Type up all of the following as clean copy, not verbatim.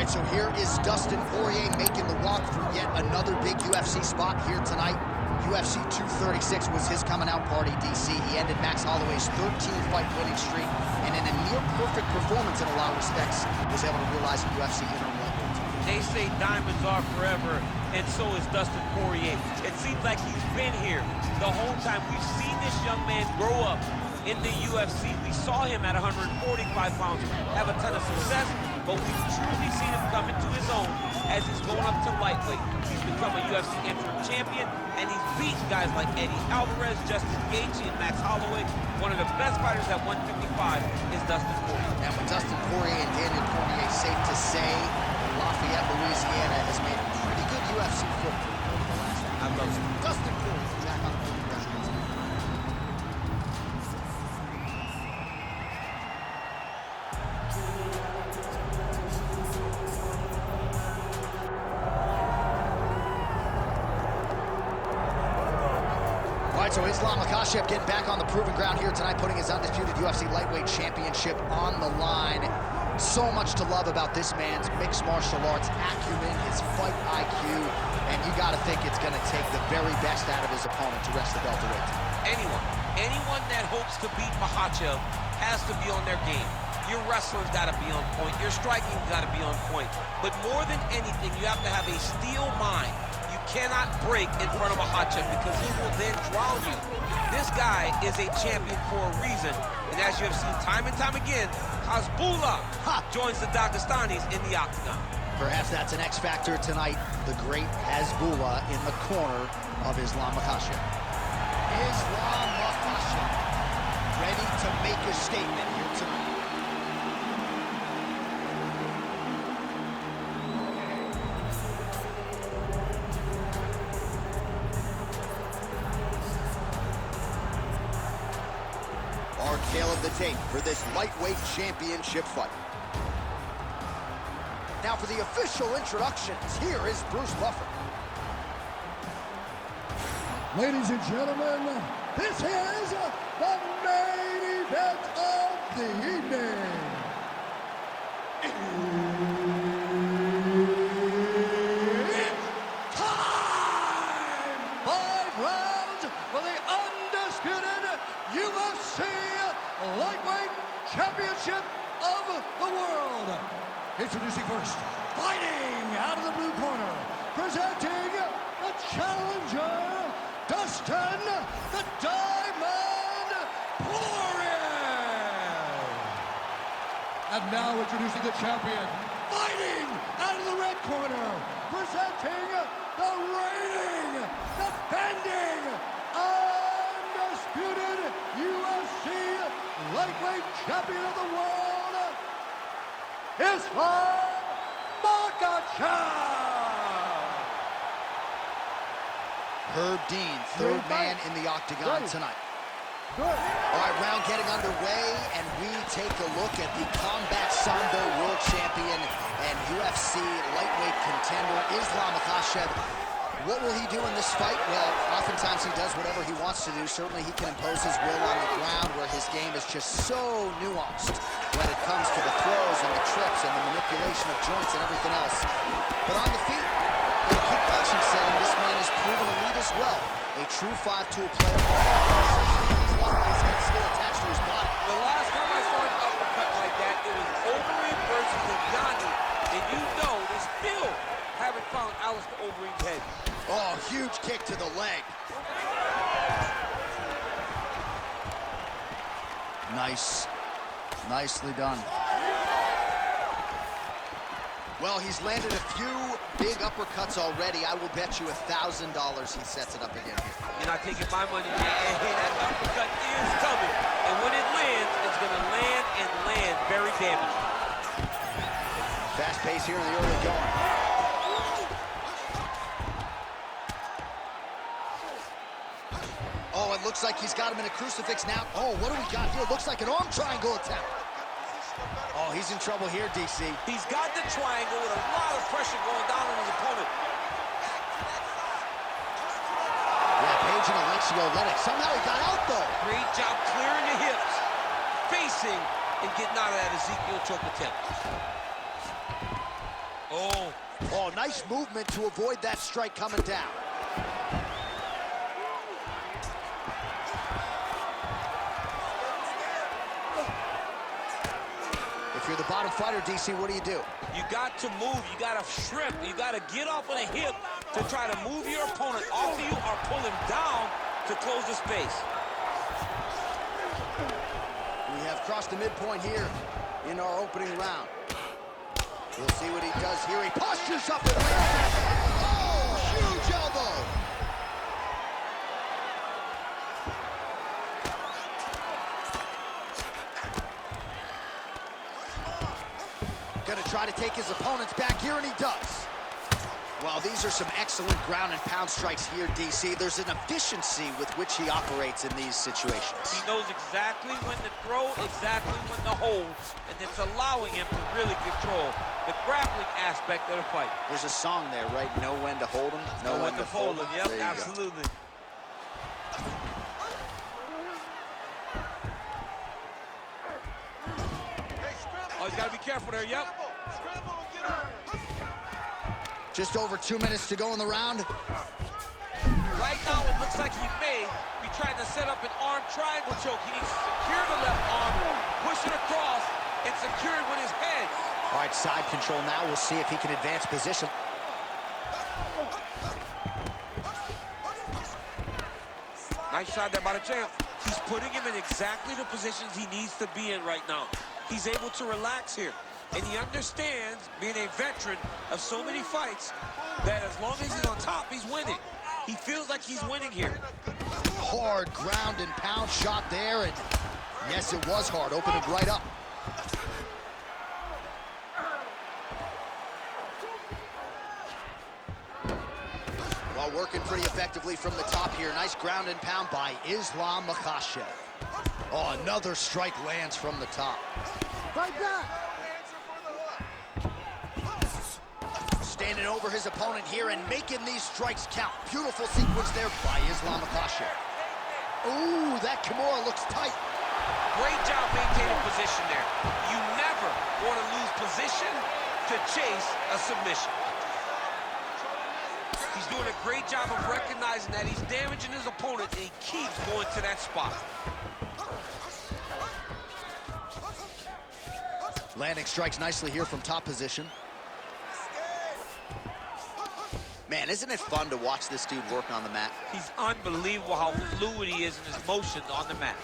right, so here is Dustin Poirer making the walk for yet another big UFC spot here tonight. UFC 236 was his coming out party, DC. He ended Max Holloway's 13-fight winning streak, and in a near-perfect performance in a lot of respects, was able to realize a UFC interim record. They say diamonds are forever, and so is Dustin Poirer. It seems like he's been here the whole time. We've seen this young man grow up in the UFC. We saw him at 145 pounds have a ton of success, but we've truly seen him come into his own as he's going up to lightweight. He's become a UFC interim champion, and he's beaten guys like Eddie Alvarez, Justin Gaethje, and Max Holloway. One of the best fighters at 155 is Dustin Poirer. And with Dustin Poirer and Daniel Cormier, safe to say, Lafayette, Louisiana has made a pretty good UFC footprint over the last few years. I love it. Dustin Poirer back on the podium. All right, so Islam Makhachev getting back on the proving ground here tonight, putting his undisputed UFC lightweight championship on the line. So much to love about this man's mixed martial arts acumen, his fight IQ, and you got to think it's going to take the very best out of his opponent to wrest the belt away. Anyone that hopes to beat Makhachev has to be on their game. Your wrestling's got to be on point. Your striking's got to be on point. But more than anything, you have to have a steel mind. You cannot break in front of Makhachev because he will then drown you. This guy is a champion for a reason. And as you have seen time and time again, Hasbullah joins the Dagestanis in the octagon. Perhaps that's an X factor tonight. The great Hasbullah in the corner of Islam Makhachev. Islam Makhachev ready to make a statement here tonight. Our tale of the tape for this lightweight championship fight. Now for the official introductions, here is Bruce Buffer. Ladies and gentlemen, this is the main event of the evening. It's time! 5 rounds for the undisputed UFC Lightweight Championship of the world. Introducing first, fighting out of the blue corner, presenting the challenger, Dustin the Diamond Poirer. And now introducing the champion, fighting out of the red corner, presenting the reigning, defending, undisputed UFC Lightweight Champion of the world, Islam Makhachev. Herb Dean, third man in the octagon tonight. All right, round getting underway, and we take a look at the Combat Sambo World Champion and UFC lightweight contender, Islam Makhachev. What will he do in this fight? Well, oftentimes he does whatever he wants to do. Certainly he can impose his will on the ground, where his game is just so nuanced when it comes to the throws and the trips and the manipulation of joints and everything else. But on the feet, in a kickboxing setting, this man has proven elite as well. A true 5-tool player. He's lost his head still attached to his body. The last time I saw an uppercut like that, it was Overeem versus Yanni. And you know they still haven't found Alistair Overeem's head. Oh, huge kick to the leg. Nice. Nicely done. Well, he's landed a few big uppercuts already. I will bet you $1,000 he sets it up again here. You're not taking my money, man. Hey, that uppercut is coming. And when it lands, it's going to land and land very damaging. Fast pace here in the early going. Oh, it looks like he's got him in a crucifix now. Oh, what do we got here? Looks like an arm triangle attempt. Oh, he's in trouble here, DC. He's got the triangle with a lot of pressure going down on his opponent. Yeah, Page and Alexio let it. Somehow he got out, though. Great job clearing the hips, facing, and getting out of that Ezekiel choke attempt. Oh. Oh, nice movement to avoid that strike coming down. If you're the bottom fighter, DC, what do you do? You got to move. You got to shrimp. You got to get off of the hip to try to move your opponent off of you or pull him down to close the space. We have crossed the midpoint here in our opening round. We'll see what he does here. He postures up and lands. Oh, huge elbow. Gonna try to take his opponents back here, and he does. Well, these are some excellent ground and pound strikes here, DC. There's an efficiency with which he operates in these situations. He knows exactly when to throw, exactly when to hold, and it's allowing him to really control the grappling aspect of the fight. There's a song there, right? Know when to hold him, know when to fold him. Yep, absolutely. Oh, he's got to be careful there, yep. Just over 2 minutes to go in the round. Right now, it looks like he may be trying to set up an arm triangle choke. He needs to secure the left arm, push it across, and secure it with his head. All right, side control now. We'll see if he can advance position. Nice shot there by the champ. He's putting him in exactly the positions he needs to be in right now. He's able to relax here. And he understands, being a veteran of so many fights, that as long as he's on top, he's winning. He feels like he's winning here. Hard ground and pound shot there, and yes, it was hard. Opened it right up. Well, working pretty effectively from the top here. Nice ground and pound by Islam Makhachev. Oh, another strike lands from the top. Like that. Standing over his opponent here and making these strikes count. Beautiful sequence there by Islam Makhachev. Ooh, that Kimura looks tight. Great job maintaining position there. You never want to lose position to chase a submission. He's doing a great job of recognizing that he's damaging his opponent, and he keeps going to that spot. Landing strikes nicely here from top position. Man, isn't it fun to watch this dude work on the mat? He's unbelievable how fluid he is in his motions on the mat.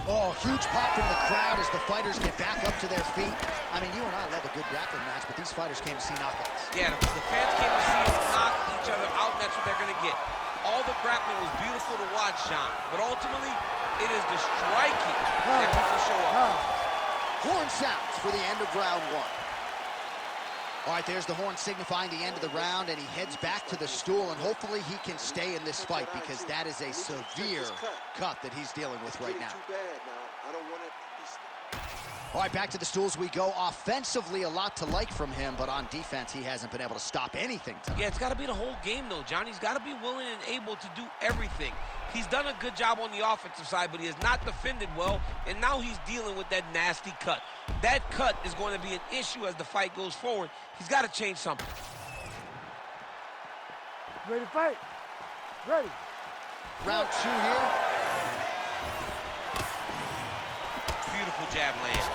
Oh, huge pop from the crowd as the fighters get back up to their feet. I mean, you and I love a good grappling match, but these fighters came to see knockouts. Yeah, the fans came to see us knock each other out, and that's what they're going to get. All the grappling was beautiful to watch, John, but ultimately, it is the striking that people show up. Horn sounds for the end of round one. All right, there's the horn signifying the end of the round, and he heads back to the stool, and hopefully he can stay in this fight because that is a severe cut that he's dealing with right now. All right, back to the stools we go. Offensively, a lot to like from him, but on defense, he hasn't been able to stop anything tonight. Yeah, it's got to be the whole game, though, John. He's got to be willing and able to do everything. He's done a good job on the offensive side, but he has not defended well, and now he's dealing with that nasty cut. That cut is going to be an issue as the fight goes forward. He's got to change something. Ready to fight? Ready. Round two here. Beautiful jab lands.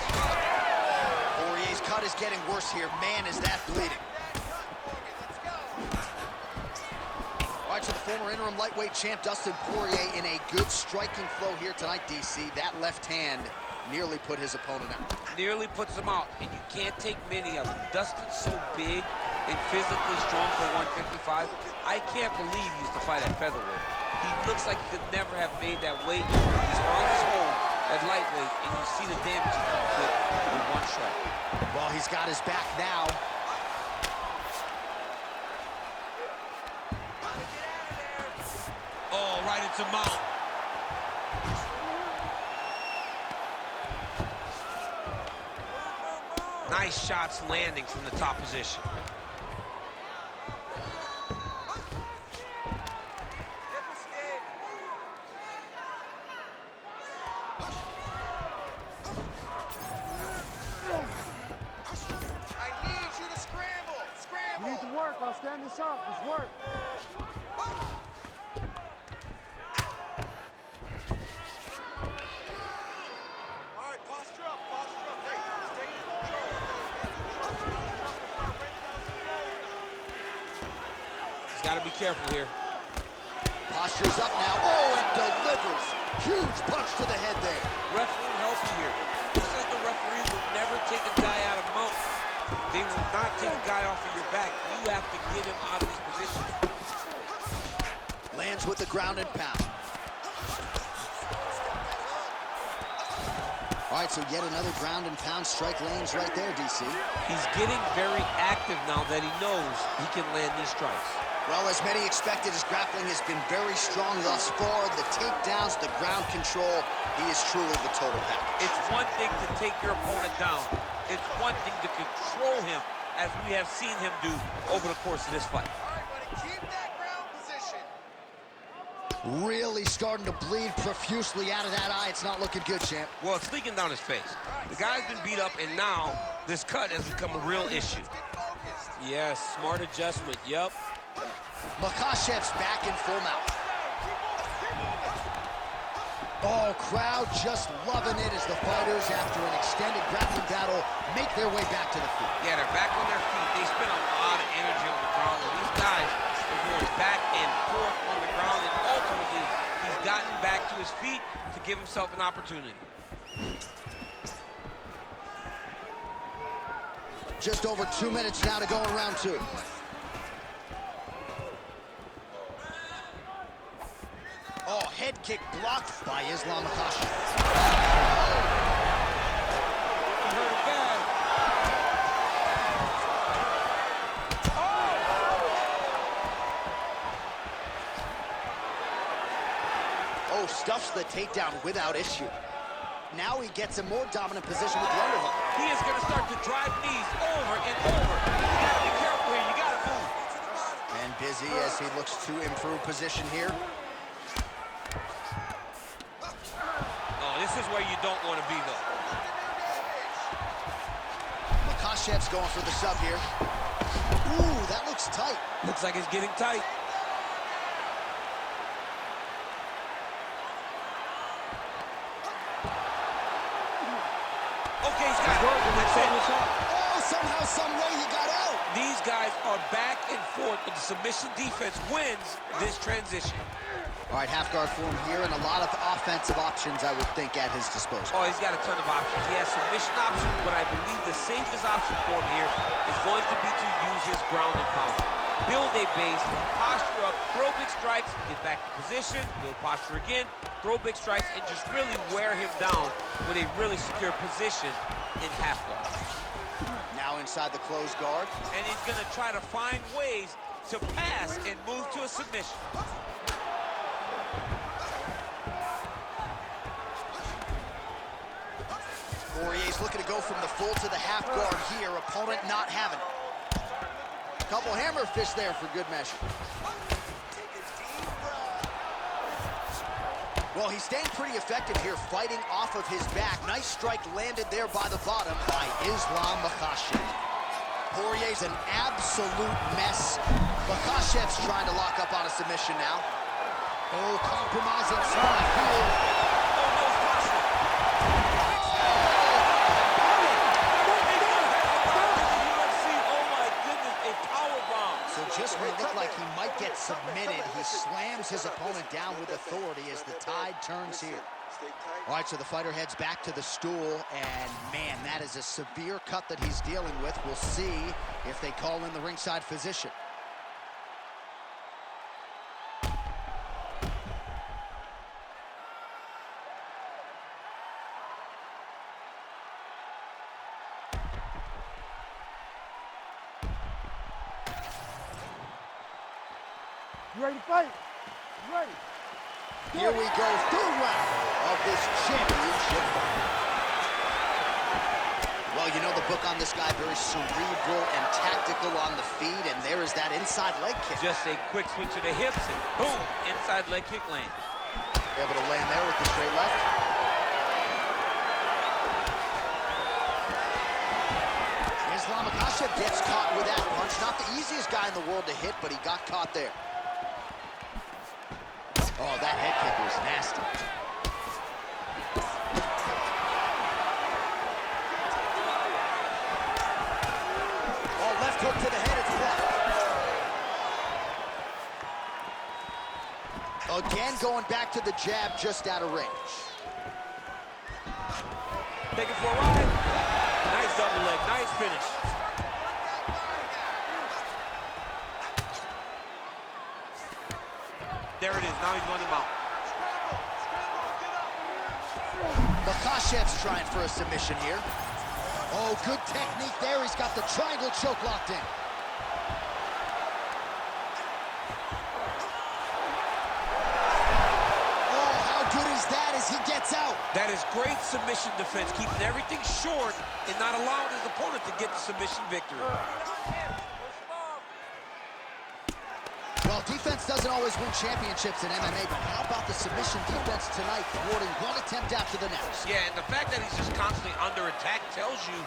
Poirier's cut is getting worse here. Man, is that bleeding. All right, so the former interim lightweight champ Dustin Poirier in a good striking flow here tonight, DC. That left hand nearly put his opponent out. Nearly puts him out, and you can't take many of them. Dustin's so big and physically strong for 155. I can't believe he used to fight at featherweight. He looks like he could never have made that weight. He's on his own at lightweight, and you see the damage he can put with one strike. Well, he's got his back now. Oh, right into mount. Nice shots landing from the top position. stand this up. It's work. All right, posture up, posture up. Hey, stay in control. He's got to be careful here. Posture's up now. Oh, and delivers. Huge punch to the head there. Referee help here. This is the referee will never take a guy out of mount. They will not take a guy off of your back. You have to get him out of his position. Lands with the ground and pound. All right, so yet another ground and pound strike lands right there, DC. He's getting very active now that he knows he can land these strikes. Well, as many expected, his grappling has been very strong thus far. The takedowns, the ground control, he is truly the total package. It's one thing to take your opponent down. It's one thing to control him, as we have seen him do over the course of this fight. All right, buddy, keep that ground position. Really starting to bleed profusely out of that eye. It's not looking good, champ. Well, it's leaking down his face. The guy's been beat up, and now this cut has become a real issue. Yes, smart adjustment, yep. Makhachev's back in full mount. Oh, crowd just loving it as the fighters, after an extended grappling battle, make their way back to the feet. Yeah, they're back on their feet. They spend a lot of energy on the ground. And these guys are going back and forth on the ground, and ultimately, he's gotten back to his feet to give himself an opportunity. Just over 2 minutes now to go in round two. Oh, head kick blocked by Islam Makhachev. He hurt him bad. Oh, stuffs the takedown without issue. Now he gets a more dominant position with the underhook. He is going to start to drive knees over and over. You got to be careful here. You got to move. And busy as he looks to improve position here. This is where you don't want to be, though. Makhachev's going for the sub here. Ooh, that looks tight. Looks like it's getting tight. Okay, he's got it. That's it. Oh, somehow, some way he got out. These guys are back and forth, but the submission defense wins this transition. All right, half guard form here, and a lot of offensive options, I would think, at his disposal. Oh, he's got a ton of options. He has submission options, but I believe the safest option for him here is going to be to use his ground and pound. Build a base, posture up, throw big strikes, get back to position, build posture again, throw big strikes, and just really wear him down with a really secure position in half guard. Now inside the closed guard. And he's going to try to find ways to pass and move to a submission. Poirier's looking to go from the full to the half guard here. Opponent not having it. Couple hammer fists there for good measure. Well, he's staying pretty effective here, fighting off of his back. Nice strike landed there by the bottom by Islam Makhachev. Poirier's an absolute mess. Makhachev's trying to lock up on a submission now. Oh, compromising spot here. Just when it looked like he might get submitted, he slams his opponent down with authority as the tide turns here. All right, so the fighter heads back to the stool, and man, that is a severe cut that he's dealing with. We'll see if they call in the ringside physician. You ready to fight? You ready? Here we go, third round of this championship fight. Well, you know the book on this guy, very cerebral and tactical on the feet, and there is that inside leg kick. Just a quick switch to the hips, and boom, inside leg kick land. Able to land there with the straight left. Islam Makhachev gets caught with that punch. Not the easiest guy in the world to hit, but he got caught there. Oh, that head kick was nasty. Oh, left hook to the head, it's blocked. Again, going back to the jab, just out of range. Take it for a ride. Nice double leg, nice finish. There it is, now he's running him out. Makhachev's trying for a submission here. Oh, good technique there. He's got the triangle choke locked in. Oh, how good is that as he gets out? That is great submission defense, keeping everything short and not allowing his opponent to get the submission victory. Well, defense doesn't always win championships in MMA, but how about the submission defense tonight, thwarting one attempt after the next? Yeah, and the fact that he's just constantly under attack tells you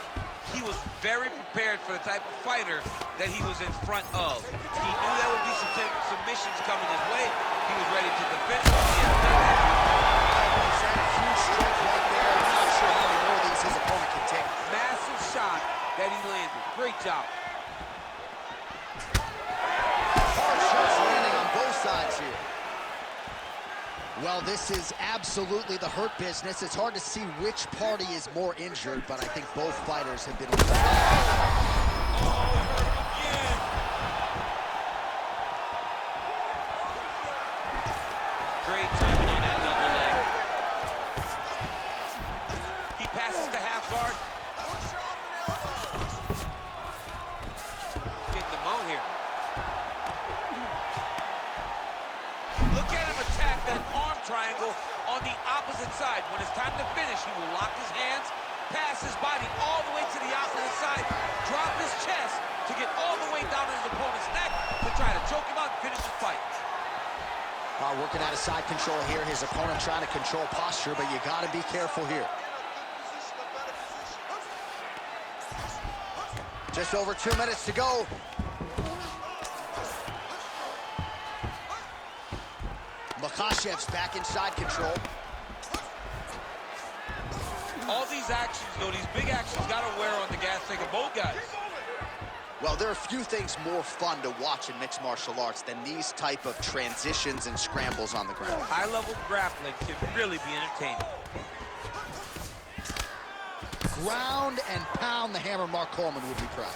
he was very prepared for the type of fighter that he was in front of. He knew there would be some submissions coming his way. He was ready to defend. He's had a huge strike right there. I'm not sure how many more of these his opponent can take. Massive shot that he landed. Great job. Sides here. Well, this is absolutely the hurt business. It's hard to see which party is more injured, but I think both fighters have been... Great timing on that double leg. He passes the half guard. Getting the mount here. Look at him attack that arm triangle on the opposite side. When it's time to finish, he will lock his hands, pass his body all the way to the opposite side, drop his chest to get all the way down to his opponent's neck to try to choke him out and finish his fight. Working out of side control here. His opponent trying to control posture, but you got to be careful here. Just over 2 minutes to go. Makhachev's back in side control. All these actions, though, these big actions, got to wear on the gas tank of both guys. Well, there are few things more fun to watch in mixed martial arts than these type of transitions and scrambles on the ground. High-level grappling can really be entertaining. Ground and pound, the hammer Mark Coleman would be proud.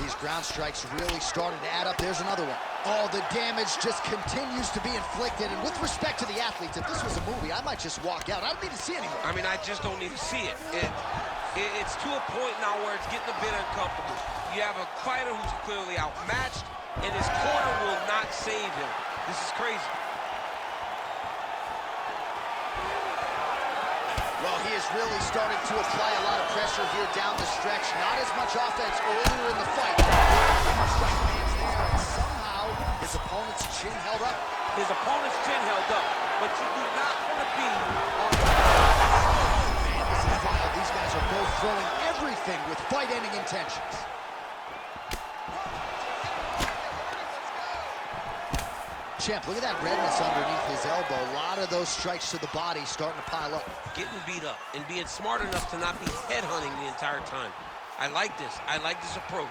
These ground strikes really started to add up. There's another one. Oh, the damage just continues to be inflicted. And with respect to the athletes, if this was a movie, I might just walk out. I don't need to see anymore. I mean, I just don't need to see it. It's to a point now where it's getting a bit uncomfortable. You have a fighter who's clearly outmatched, and his corner will not save him. This is crazy. Well, he has really started to apply a lot of pressure here down the stretch. Not as much offense earlier in the fight. Strike lands there, and somehow his opponent's chin held up. His opponent's chin held up, but you do not want to be on the... Man, this is wild. These guys are both throwing everything with fight-ending intentions. Champ, look at that redness underneath his elbow. A lot of those strikes to the body starting to pile up. Getting beat up and being smart enough to not be headhunting the entire time. I like this. I like this approach.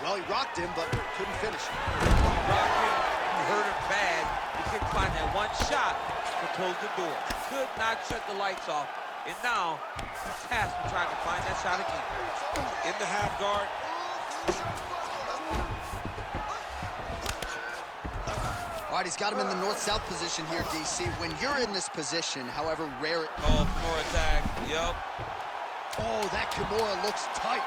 Well, he rocked him, but couldn't finish him. He rocked him. He hurt him bad. He couldn't find that one shot to close the door. Could not shut the lights off. And now he's tasked with trying to find that shot again. In the half guard. All right, he's got him in the north-south position here, DC. When you're in this position, however rare it... Oh, floor attack, yep. Oh, that Kimura looks tight.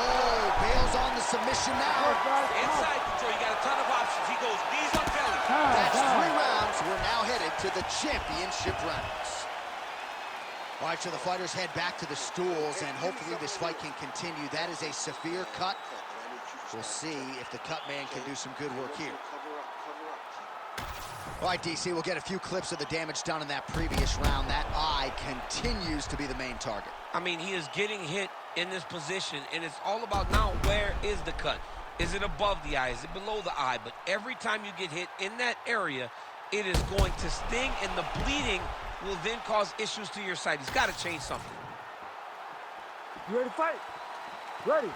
Oh, bails on the submission now. Inside control, you got a ton of options. He goes knees on belly. That's 3 rounds. We're now headed to the championship rounds. All right, so the fighters head back to the stools, and hopefully this fight can continue. That is a severe cut. We'll see if the cut man can do some good work here. All right, DC, we'll get a few clips of the damage done in that previous round. That eye continues to be the main target. I mean, he is getting hit in this position, and it's all about now, where is the cut? Is it above the eye? Is it below the eye? But every time you get hit in that area, it is going to sting, and the bleeding will then cause issues to your side. He's got to change something. You ready to fight? Ready.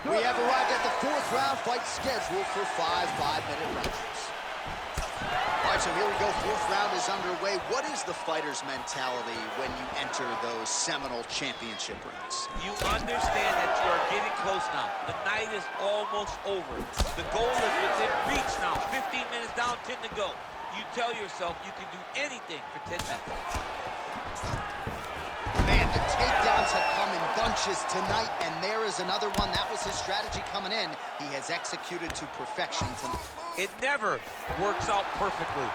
We have arrived at the 4th round fight scheduled for 5 5-minute rounds. All right, so here we go. 4th round is underway. What is the fighter's mentality when you enter those seminal championship rounds? You understand that you are getting close now. The night is almost over. The goal is within reach now. 15 minutes down, 10 to go. You tell yourself you can do anything for 10 minutes. Man, the takedowns have come in bunches tonight, and there is another one. That was his strategy coming in. He has executed to perfection tonight. It never works out perfectly,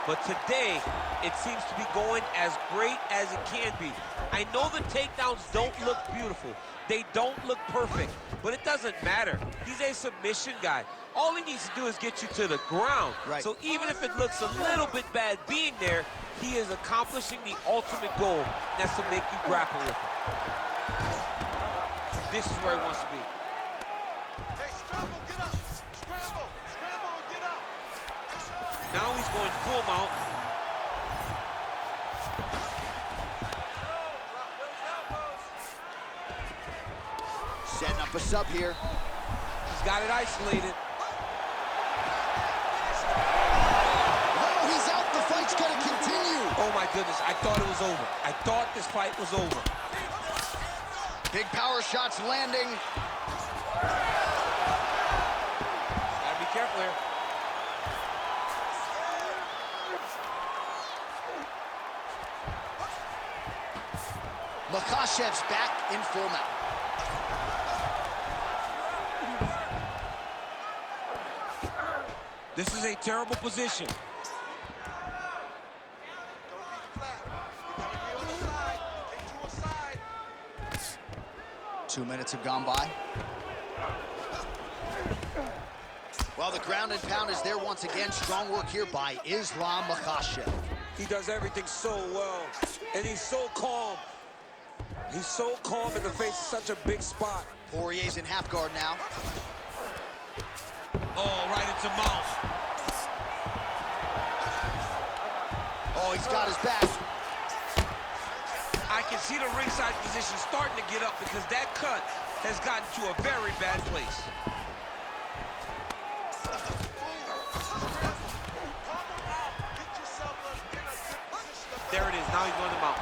but today it seems to be going as great as it can be. I know the takedowns don't look beautiful. They don't look perfect, but it doesn't matter. He's a submission guy. All he needs to do is get you to the ground. Right. So even if it looks a little bit bad being there, he is accomplishing the ultimate goal. That's to make you grapple with him. This is where he wants to be. Hey, scramble, get up. Scramble, scramble, and get up. Now he's going full mount. Setting up a sub here. He's got it isolated. Oh, he's out. The fight's going to continue. Oh my goodness, I thought it was over. I thought this fight was over. Big power shots landing. Gotta be careful here. Makhachev's back in full mount. This is a terrible position. Don't be flat. You gotta be on the side. Take to a side. 2 minutes have gone by. Well, the ground and pound is there once again. Strong work here by Islam Makhachev. He does everything so well, and he's so calm. He's so calm in the face of such a big spot. Poirier's in half guard now. Oh, right into mouth. Oh, he's got his back. I can see the ringside position starting to get up because that cut has gotten to a very bad place. There it is. Now he's going to mount.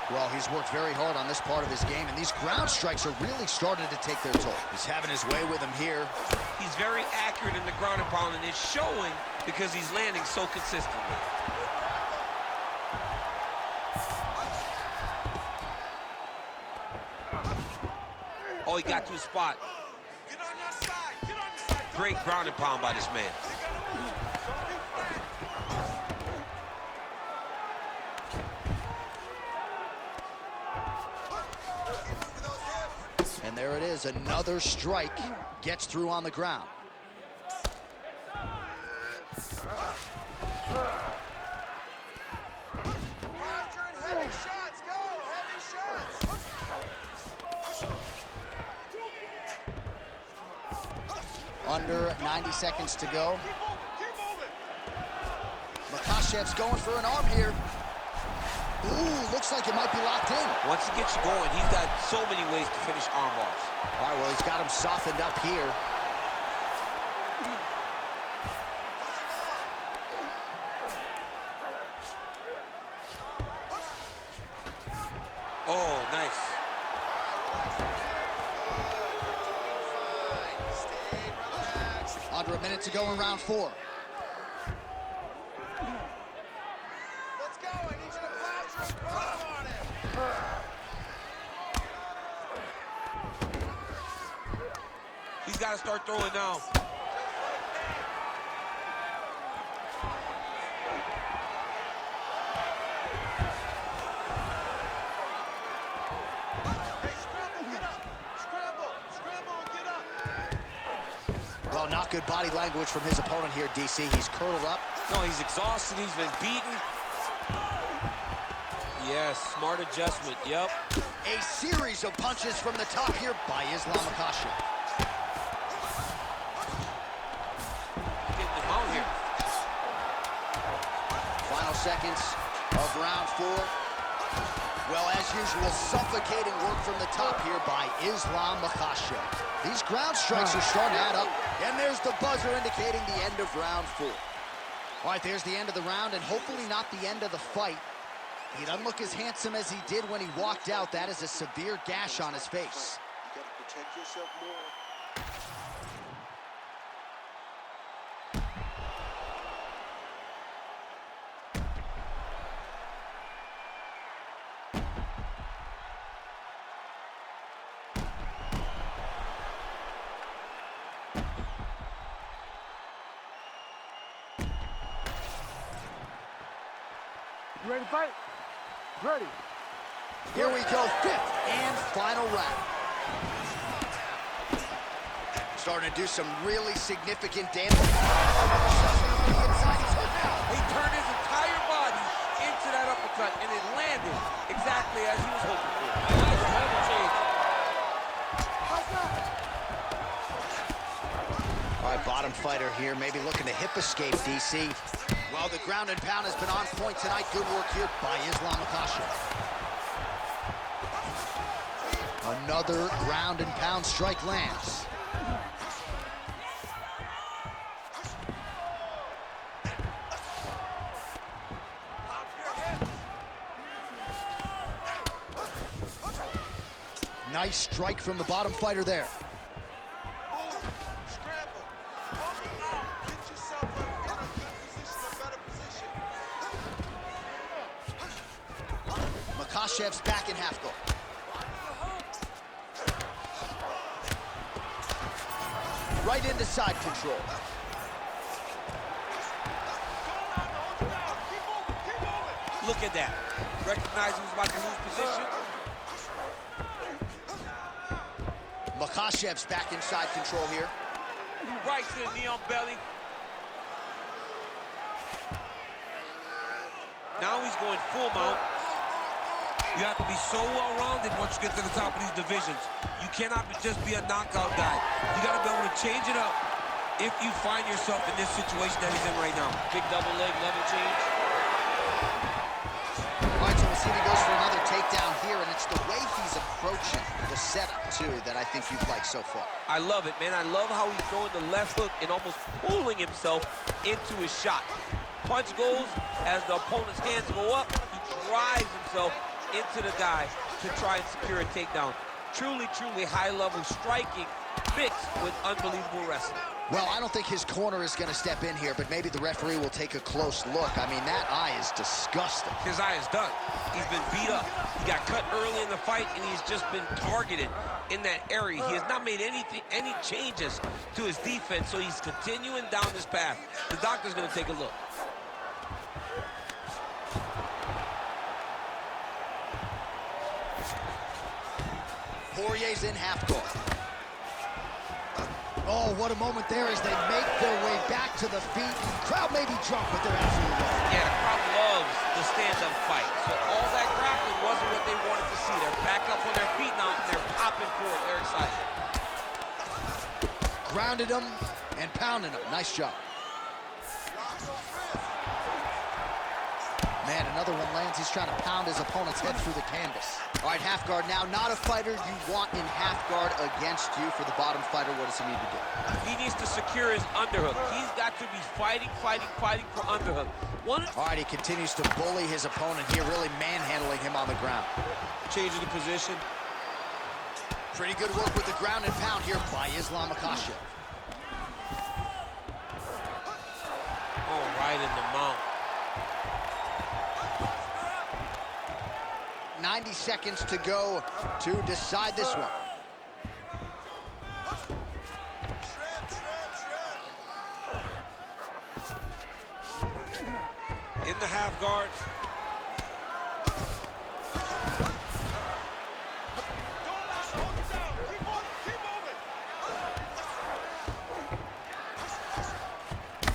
Well, he's worked very hard on this part of his game, and these ground strikes are really starting to take their toll. He's having his way with him here. He's very accurate in the ground and pound, and it's showing because he's landing so consistently. Oh, he got to his spot. Get on your side. Get on your side. Great ground and pound by this man. And there it is, another strike gets through on the ground. Heavy shots. Go. Heavy shots. Under 90 seconds to go. Keep moving. Makhachev's going for an arm here. Ooh, looks like it might be locked in. Once he gets you going, he's got so many ways to finish arm bars. All right, well, he's got him softened up here. Oh, nice. Stay relaxed. Under a minute to go in round 4. Let's go. I need you to blast your butt on it. He's got to start throwing now. Hey, scramble, get up. Scramble, scramble, and get up. Well, not good body language from his opponent here, DC. He's curled up. No, he's exhausted. He's been beaten. Yes, smart adjustment, yep. A series of punches from the top here by Makhachev. Getting them out here. Final seconds of round 4. Well, as usual, suffocating work from the top here by Makhachev. These ground strikes are starting to add up, and there's the buzzer indicating the end of round 4. All right, there's the end of the round, and hopefully not the end of the fight. He doesn't look as handsome as he did when he walked out. That is a severe gash on his face. You gotta protect yourself more. You ready to fight? Ready. Here we go, 5th and final round. Starting to do some really significant damage. He turned his entire body into that uppercut, and it landed exactly as he was hoping for. Nice level change. All right, bottom fighter here, maybe looking to hip escape, DC. Well, the ground and pound has been on point tonight. Good work here by Makhachev. Another ground and pound strike lands. Nice strike from the bottom fighter there. Scramble. Get yourself in a good position, a better position. Makhachev's back in half guard. Right into side control. Look at that. Recognized he was about to lose position. Makhachev's back in side control here. Right to the knee on belly. Now he's going full mount. You have to be so well-rounded once you get to the top of these divisions. You cannot just be a knockout guy. You got to be able to change it up if you find yourself in this situation that he's in right now. Big double leg level change. All right, so we'll see if he goes for another takedown here, and it's the way he's approaching the setup, too, that I think you've liked so far. I love it, man. I love how he's throwing the left hook and almost pulling himself into his shot. Punch goes, as the opponent's hands go up, he drives himself into the guy to try and secure a takedown. Truly, truly high-level striking mixed with unbelievable wrestling. Well, I don't think his corner is going to step in here, but maybe the referee will take a close look. I mean, that eye is disgusting. His eye is done. He's been beat up. He got cut early in the fight, and he's just been targeted in that area. He has not made any changes to his defense, so he's continuing down this path. The doctor's going to take a look. Poirier's in half guard. Oh, what a moment there as they make their way back to the feet. Crowd may be drunk, but they're absolutely right. Yeah, the crowd loves the stand-up fight. So all that grappling wasn't what they wanted to see. They're back up on their feet now, and they're popping forward. They're excited. Grounded him and pounded him. Nice job. Man, another one lands. He's trying to pound his opponent's head through the canvas. All right, half guard now. Not a fighter you want in half guard against you. For the bottom fighter, what does he need to do? He needs to secure his underhook. He's got to be fighting for underhook. All right, he continues to bully his opponent here, really manhandling him on the ground. Changing the position. Pretty good work with the ground and pound here by Makhachev. Oh, right in the mount. 90 seconds to go to decide this one. In the half guard.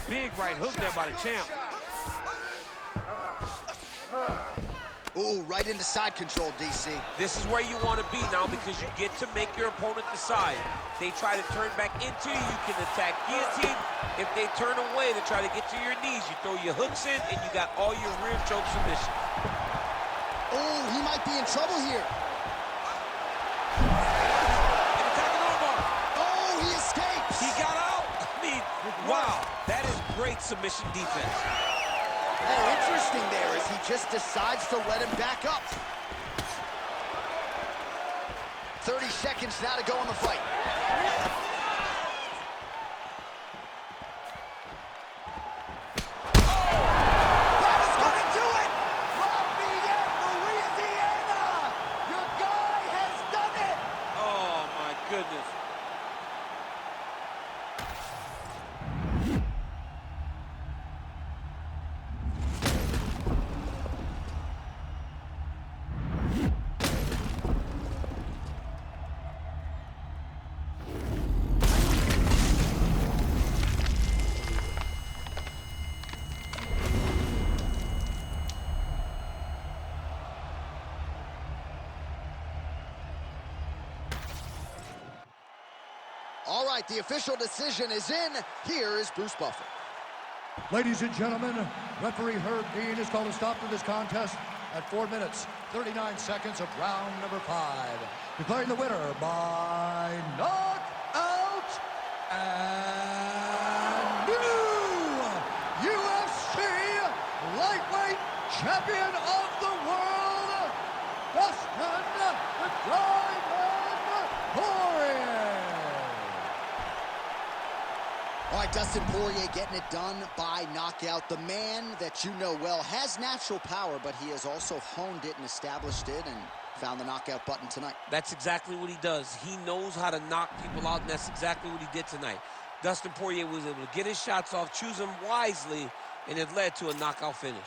Big right hook there by the champ. Ooh, right into side control, DC. This is where you want to be now because you get to make your opponent decide. They try to turn back into you, you can attack guillotine. If they turn away to try to get to your knees, you throw your hooks in and you got all your rear choke submission. Oh, he might be in trouble here. And attacking armbar. Oh, he escapes. He got out. I mean, wow, that is great submission defense. Oh, interesting there as he just decides to let him back up. 30 seconds now to go in the fight. That is gonna do it! Lafayette, Louisiana! Your guy has done it! Oh, my goodness. All right, the official decision is in. Here is Bruce Buffer. Ladies and gentlemen, referee Herb Dean has called a stop to this contest at 4 minutes, 39 seconds of round number 5. Declaring the winner by knockout and new UFC lightweight champion of the world, Dustin the Diamond Poirer. All right, Dustin Poirer getting it done by knockout. The man that you know well has natural power, but he has also honed it and established it and found the knockout button tonight. That's exactly what he does. He knows how to knock people out, and that's exactly what he did tonight. Dustin Poirer was able to get his shots off, choose them wisely, and it led to a knockout finish.